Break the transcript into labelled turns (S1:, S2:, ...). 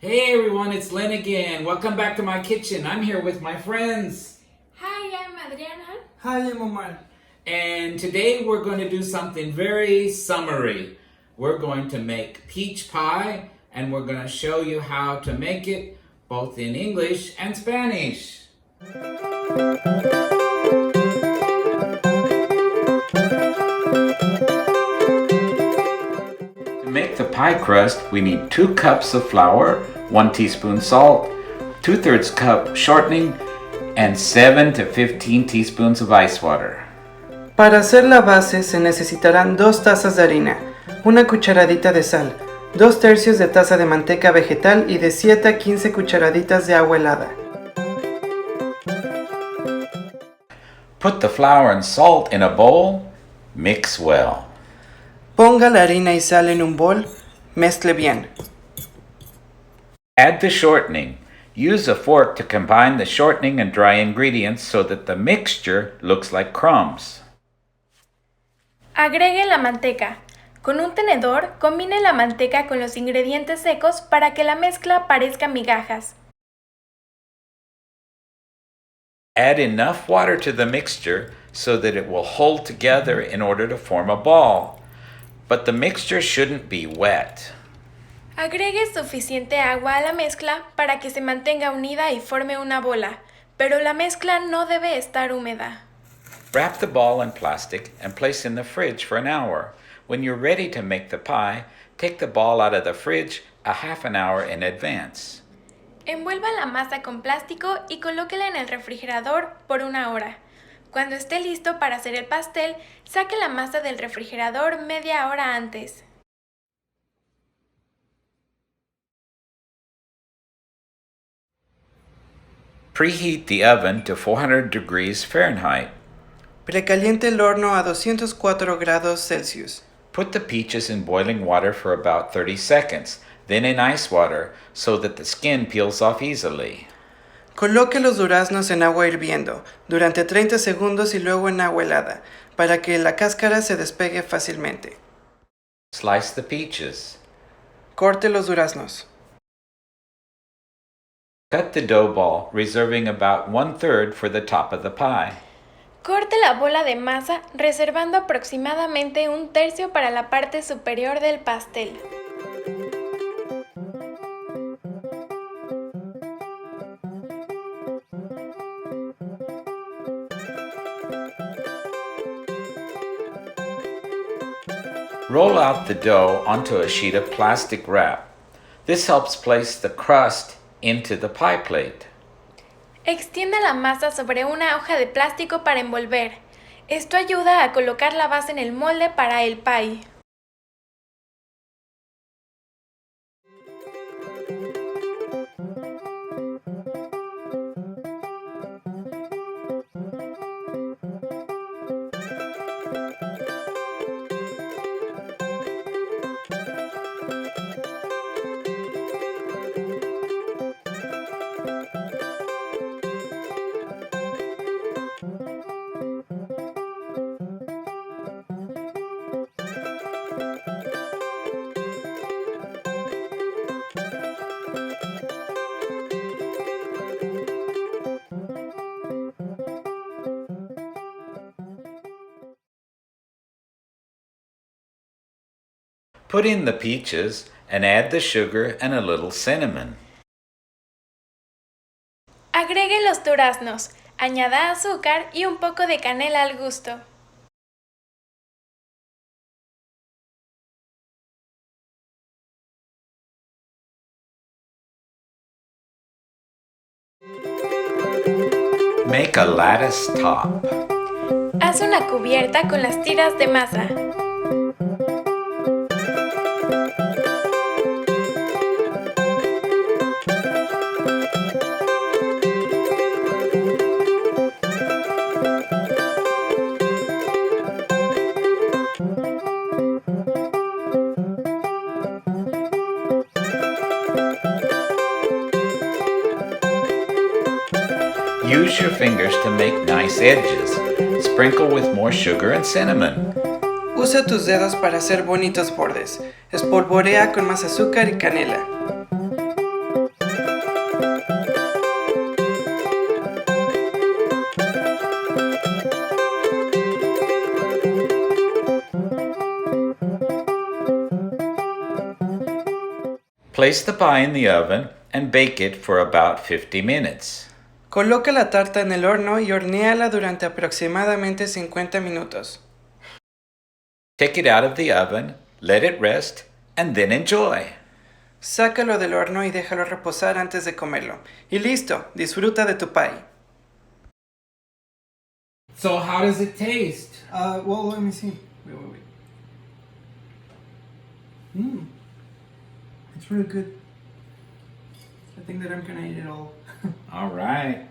S1: Hey everyone, it's Len again. Welcome back to my kitchen. I'm here with my friends.
S2: Hi, I'm Adriana.
S3: Hi, I'm Omar.
S1: And today we're going to do something very summery. We're going to make peach pie and we're going to show you how to make it both in English and Spanish. To make the pie crust, we need 2 cups of flour, 1 teaspoon salt, 2/3 cup shortening, and 7 to 15 teaspoons of ice water.
S3: Para hacer la base se necesitarán 2 tazas de harina, 1 cucharadita de sal, 2/3 de taza de manteca vegetal y de 7 a 15 cucharaditas de agua helada.
S1: Put the flour and salt in a bowl, mix well.
S3: Ponga la harina y sal en un bol, mezcle bien.
S1: Add the shortening. Use a fork to combine the shortening and dry ingredients so that the mixture looks like crumbs.
S2: Agregue la manteca. Con un tenedor, combine la manteca con los ingredientes secos para que la mezcla parezca migajas.
S1: Add enough water to the mixture so that it will hold together in order to form a ball. But the mixture shouldn't be wet.
S2: Agregue suficiente agua a la mezcla para que se mantenga unida y forme una bola, pero la mezcla no debe estar húmeda.
S1: Wrap the ball in plastic and place in the fridge for an hour. When you're ready to make the pie, take the ball out of the fridge a half an hour in advance.
S2: Envuelva la masa con plástico y colóquela en el refrigerador por una hora. Cuando esté listo para hacer el pastel, saque la masa del refrigerador media hora antes.
S1: Preheat the oven to 400 degrees Fahrenheit.
S3: Precaliente el horno a 204 grados Celsius.
S1: Put the peaches in boiling water for about 30 seconds, then in ice water so that the skin peels off easily.
S3: Coloque los duraznos en agua hirviendo durante 30 segundos y luego en agua helada, para que la cáscara se despegue fácilmente.
S1: Slice the peaches.
S3: Corte los duraznos.
S1: Cut the dough ball, reserving about 1/3 for the top of the pie.
S2: Corte la bola de masa, reservando aproximadamente 1/3 para la parte superior del pastel.
S1: Roll out the dough onto a sheet of plastic wrap. This helps place the crust into the pie plate.
S2: Extienda la masa sobre una hoja de plástico para envolver. Esto ayuda a colocar la base en el molde para el pie.
S1: Put in the peaches and add the sugar and a little cinnamon.
S2: Agregue los duraznos, añada azúcar y un poco de canela al gusto.
S1: Make a lattice top.
S2: Haz una cubierta con las tiras de masa.
S1: Use your fingers to make nice edges. Sprinkle with more sugar and cinnamon.
S3: Usa tus dedos para hacer bonitos bordes. Espolvorea con más azúcar y canela.
S1: Place the pie in the oven and bake it for about 50 minutes.
S3: Coloca la tarta en el horno y hornéala durante aproximadamente 50 minutos.
S1: Take it out of the oven, let it rest, and then enjoy.
S3: Sácalo del horno y déjalo reposar antes de comerlo. Y listo, disfruta de tu pie.
S1: So how does it taste?
S3: Well, let me see. Wait. It's really good. I think that I'm gonna eat it all.
S1: All right.